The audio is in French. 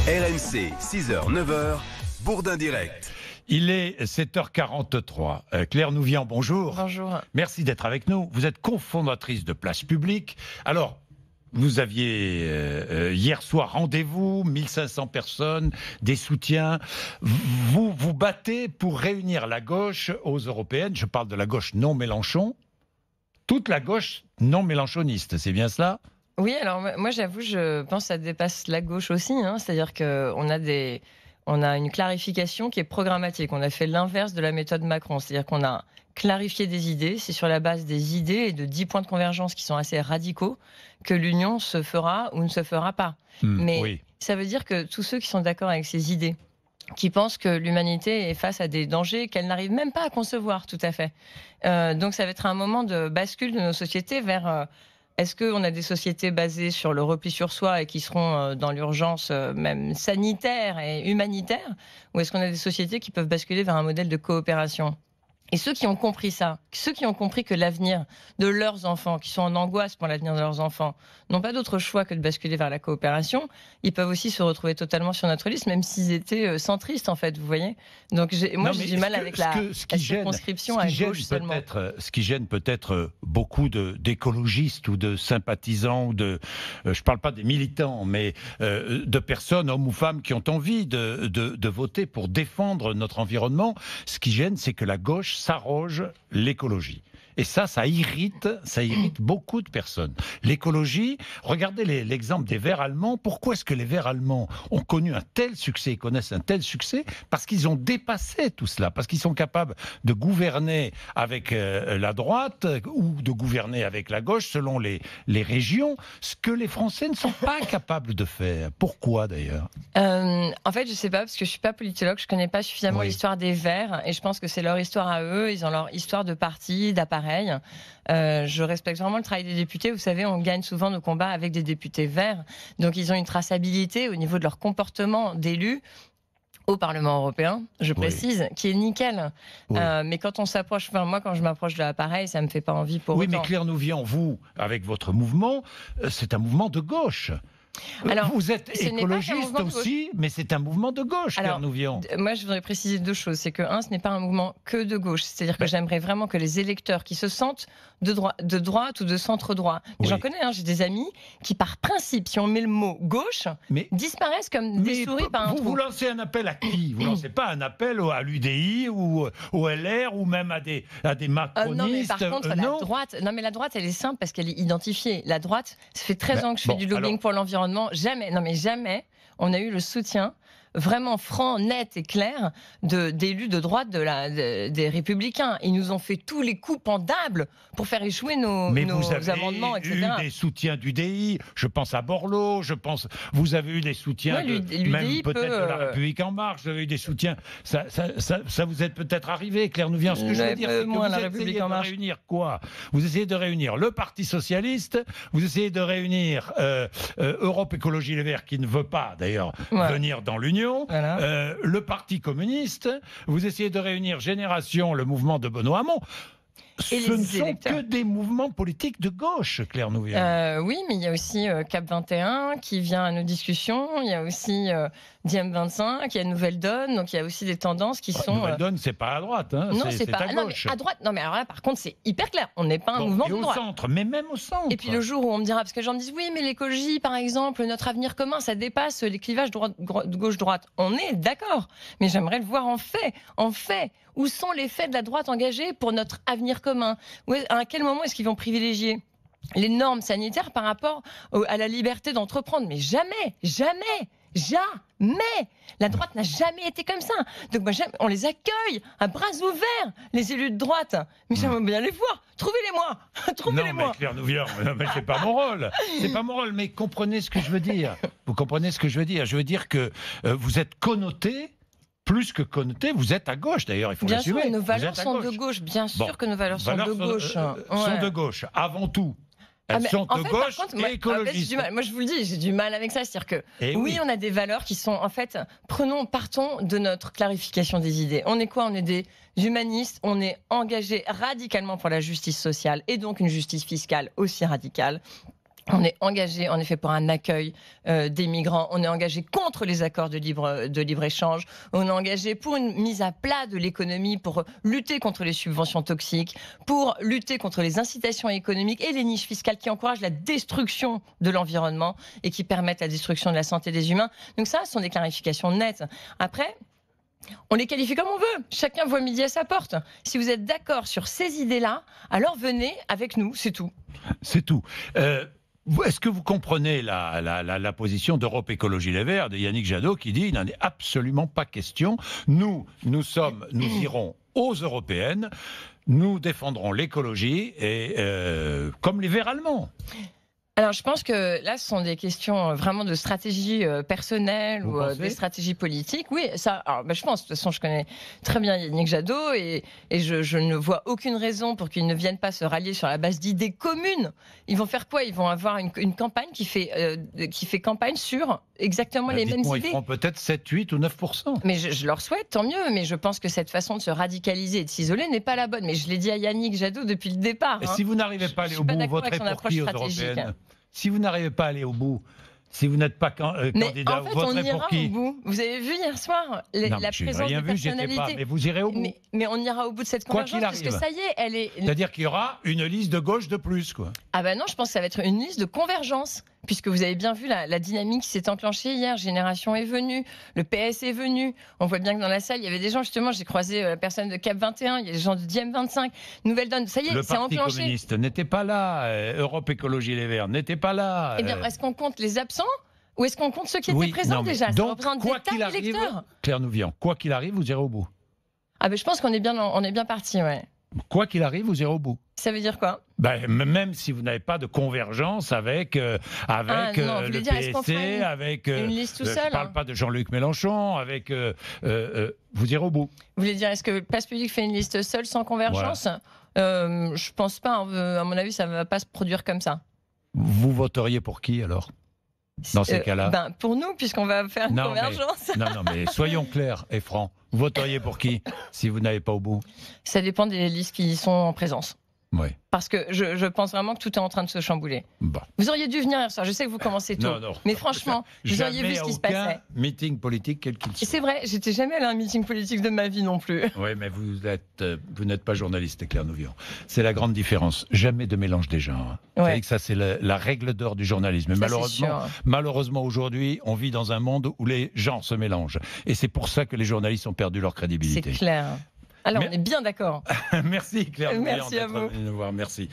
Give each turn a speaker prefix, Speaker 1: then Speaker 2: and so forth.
Speaker 1: RMC, 6h-9h, Bourdin Direct.
Speaker 2: Il est 7h43. Claire Nouvian, bonjour.
Speaker 3: Bonjour.
Speaker 2: Merci d'être avec nous. Vous êtes cofondatrice de Place Publique. Alors, vous aviez hier soir rendez-vous, 1500 personnes, des soutiens. Vous vous battez pour réunir la gauche aux européennes. Je parle de la gauche non Mélenchon. Toute la gauche non mélenchoniste, c'est bien cela ?
Speaker 3: Oui, alors moi j'avoue, je pense que ça dépasse la gauche aussi. C'est-à-dire qu'on a une clarification qui est programmatique. On a fait l'inverse de la méthode Macron. C'est-à-dire qu'on a clarifié des idées. C'est sur la base des idées et de 10 points de convergence qui sont assez radicaux que l'union se fera ou ne se fera pas. Mais oui, ça veut dire que tous ceux qui sont d'accord avec ces idées, qui pensent que l'humanité est face à des dangers qu'elle n'arrive même pas à concevoir tout à fait. Donc ça va être un moment de bascule de nos sociétés vers... Est-ce qu'on a des sociétés basées sur le repli sur soi et qui seront dans l'urgence même sanitaire et humanitaire, ou est-ce qu'on a des sociétés qui peuvent basculer vers un modèle de coopération ? Et ceux qui ont compris ça, ceux qui ont compris que l'avenir de leurs enfants, qui sont en angoisse pour l'avenir de leurs enfants, n'ont pas d'autre choix que de basculer vers la coopération, ils peuvent aussi se retrouver totalement sur notre liste, même s'ils étaient centristes, en fait, vous voyez. Donc j'ai du mal avec la circonscription à gauche seulement.
Speaker 2: Ce qui gêne peut-être beaucoup d'écologistes ou de sympathisants, ou je ne parle pas des militants, mais de personnes, hommes ou femmes, qui ont envie de voter pour défendre notre environnement, ce qui gêne, c'est que la gauche s'arroge l'écologie. Et ça irrite beaucoup de personnes. L'écologie, regardez l'exemple des Verts allemands. Pourquoi est-ce que les Verts allemands ont connu un tel succès, connaissent un tel succès ? Parce qu'ils ont dépassé tout cela, parce qu'ils sont capables de gouverner avec la droite ou de gouverner avec la gauche selon les régions, ce que les Français ne sont pas capables de faire. Pourquoi d'ailleurs ?
Speaker 3: En fait, je ne sais pas, parce que je ne suis pas politologue, je ne connais pas suffisamment l'histoire des Verts, et je pense que c'est leur histoire à eux, ils ont leur histoire de parti, d'appareil. Je respecte vraiment le travail des députés. Vous savez, on gagne souvent nos combats avec des députés verts. Donc, ils ont une traçabilité au niveau de leur comportement d'élus au Parlement européen, je précise, qui est nickel. Mais quand on s'approche, moi, quand je m'approche de l'appareil, ça ne me fait pas envie pour autant.
Speaker 2: Oui, mais Claire Nouvian, vous, avec votre mouvement, c'est un mouvement de gauche. Alors, vous êtes écologiste aussi, mais c'est un mouvement de gauche, Claire Nouvian.
Speaker 3: Moi, je voudrais préciser deux choses. C'est que, ce n'est pas un mouvement que de gauche. C'est-à-dire que j'aimerais vraiment que les électeurs qui se sentent de droite ou de centre-droit, j'en connais, j'ai des amis qui, par principe, si on met le mot gauche, disparaissent comme des souris par un trou.
Speaker 2: Vous lancez un appel à qui ? Vous ne lancez pas un appel à l'UDI ou au LR ou même à des macronistes.
Speaker 3: Non, mais par contre, la droite... Non, mais la droite, elle est simple parce qu'elle est identifiée. La droite, ça fait 13 ans que je fais du lobbying pour l'environnement. Jamais, on a eu le soutien vraiment franc, net et clair d'élus de droite des Républicains. Ils nous ont fait tous les coups pendables pour faire échouer nos amendements, etc.
Speaker 2: Vous avez eu des soutiens du DI, je pense à Borloo, vous avez eu des soutiens même peut-être de La République En Marche, vous avez eu des soutiens, ça vous est peut-être arrivé, Claire Nouvian. Ce que je veux dire, c'est que vous essayez de réunir quoi ? Vous essayez de réunir le Parti Socialiste, vous essayez de réunir Europe Écologie Les Verts, qui ne veut pas d'ailleurs venir dans l'Union, le Parti communiste, vous essayez de réunir Génération, le mouvement de Benoît Hamon. Ce ne sont que des mouvements politiques de gauche, Claire Nouvian.
Speaker 3: Oui, mais il y a aussi Cap 21 qui vient à nos discussions. Il y a aussi Diem 25, il y a Nouvelle Donne. Donc il y a aussi des tendances qui sont...
Speaker 2: Nouvelle Donne, c'est pas à droite.
Speaker 3: Non, c'est pas à gauche. À droite. Non, mais alors là, par contre, c'est hyper clair. On n'est pas un mouvement de droite.
Speaker 2: Au centre, mais même au centre.
Speaker 3: Et puis le jour où on me dira, parce que les gens me disent, oui, mais l'écologie, par exemple, notre avenir commun, ça dépasse les clivages gauche-droite. On est d'accord. Mais j'aimerais le voir en fait. En fait. Où sont les faits de la droite engagés pour notre avenir commun ? À quel moment est-ce qu'ils vont privilégier les normes sanitaires par rapport à la liberté d'entreprendre ? Mais jamais. La droite n'a jamais été comme ça. Donc moi, on les accueille à bras ouverts, les élus de droite. Mais j'aimerais bien les voir. Trouvez-les-moi.
Speaker 2: Non, mais Claire Nouvian, c'est pas mon rôle. C'est pas mon rôle, mais comprenez ce que je veux dire. Vous comprenez ce que je veux dire ? Je veux dire que vous êtes connoté. Plus que connoté, vous êtes à gauche d'ailleurs, il faut l'assumer.
Speaker 3: Bien sûr, nos valeurs sont de gauche, bien sûr que nos valeurs sont de gauche.
Speaker 2: Sont de gauche, avant tout. Elles sont de gauche et écologistes.
Speaker 3: Moi, je vous le dis, j'ai du mal avec ça. C'est-à-dire que, oui, on a des valeurs qui sont, en fait, partons de notre clarification des idées. On est quoi ? On est des humanistes, on est engagés radicalement pour la justice sociale et donc une justice fiscale aussi radicale. On est engagé, en effet, pour un accueil des migrants. On est engagé contre les accords de libre-échange. On est engagé pour une mise à plat de l'économie, pour lutter contre les subventions toxiques, pour lutter contre les incitations économiques et les niches fiscales qui encouragent la destruction de l'environnement et qui permettent la destruction de la santé des humains. Donc ça, ce sont des clarifications nettes. Après, on les qualifie comme on veut. Chacun voit midi à sa porte. Si vous êtes d'accord sur ces idées-là, alors venez avec nous, c'est tout.
Speaker 2: C'est tout. Est-ce que vous comprenez la position d'Europe Écologie Les Verts, de Yannick Jadot, qui dit il n'en est absolument pas question. Nous irons aux européennes, nous défendrons l'écologie et comme les Verts allemands.
Speaker 3: Alors, je pense que là, ce sont des questions vraiment de stratégie personnelle ou des stratégies politiques. Oui, ça. Alors, je pense. De toute façon, je connais très bien Yannick Jadot et je ne vois aucune raison pour qu'ils ne viennent pas se rallier sur la base d'idées communes. Ils vont faire quoi? Ils vont avoir une campagne qui fait campagne sur exactement les mêmes idées.
Speaker 2: Ils feront peut-être 7, 8 ou 9%.
Speaker 3: Mais je leur souhaite, tant mieux. Mais je pense que cette façon de se radicaliser et de s'isoler n'est pas la bonne. Mais je l'ai dit à Yannick Jadot depuis le départ.
Speaker 2: Et si vous n'arrivez pas à aller au bout, vous voterez pour qui aux européennes? Si vous n'arrivez pas à aller au bout, si vous n'êtes pas candidat,
Speaker 3: en fait,
Speaker 2: vous voterez pour qui?
Speaker 3: au bout. Vous avez vu hier soir la présence
Speaker 2: rien
Speaker 3: de
Speaker 2: vu,
Speaker 3: personnalités.
Speaker 2: pas, mais vous irez au bout.
Speaker 3: Mais on ira au bout de cette convergence parce que ça y est, elle est.
Speaker 2: C'est-à-dire qu'il y aura une liste de gauche de plus, quoi.
Speaker 3: Ah ben non, je pense que ça va être une liste de convergence, puisque vous avez bien vu la dynamique qui s'est enclenchée hier. Génération est venue, le PS est venu. On voit bien que dans la salle, il y avait des gens, justement, j'ai croisé la personne de Cap 21, il y a des gens de Diem 25, Nouvelle Donne. Ça y est, c'est enclenché. Le
Speaker 2: Parti communiste n'était pas là, Europe Écologie Les Verts n'était pas là.
Speaker 3: Eh bien, est-ce qu'on compte les absents ou est-ce qu'on compte ceux qui étaient présents déjà? Ça représente des tas d'électeurs.
Speaker 2: Claire Nouvian, quoi qu'il arrive, vous irez au bout.
Speaker 3: Ah ben je pense qu'on est bien parti, ouais.
Speaker 2: Quoi qu'il arrive, vous irez au bout.
Speaker 3: Ça veut dire quoi?
Speaker 2: Même si vous n'avez pas de convergence avec le PSC, avec
Speaker 3: une liste tout seul.
Speaker 2: Je ne parle pas de Jean-Luc Mélenchon, avec vous irez au bout.
Speaker 3: Vous voulez dire, est-ce que Place Publique fait une liste seule sans convergence? Je pense pas. À mon avis, ça ne va pas se produire comme ça.
Speaker 2: Vous voteriez pour qui alors? Dans ces cas-là,
Speaker 3: pour nous, puisqu'on va faire une convergence.
Speaker 2: Mais soyons clairs et francs. Vous voteriez pour qui si vous n'allez pas au bout? Ça
Speaker 3: dépend des listes qui sont en présence.
Speaker 2: Oui.
Speaker 3: Parce que je pense vraiment que tout est en train de se chambouler. Vous auriez dû venir hier soir. Je sais que vous commencez tôt. Mais franchement, vous auriez vu ce qui se passait.
Speaker 2: Meeting politique, quel qu'il soit.
Speaker 3: C'est vrai, j'étais jamais allé à un meeting politique de ma vie non plus.
Speaker 2: Oui, mais vous n'êtes pas journaliste, Claire Nouvian. C'est la grande différence. Jamais de mélange des genres. Vous savez que ça, c'est la règle d'or du journalisme. Mais malheureusement, aujourd'hui, on vit dans un monde où les genres se mélangent. Et c'est pour ça que les journalistes ont perdu leur crédibilité.
Speaker 3: C'est clair. Alors, on est bien d'accord.
Speaker 2: Merci Claire.
Speaker 3: Merci à vous.
Speaker 2: Merci.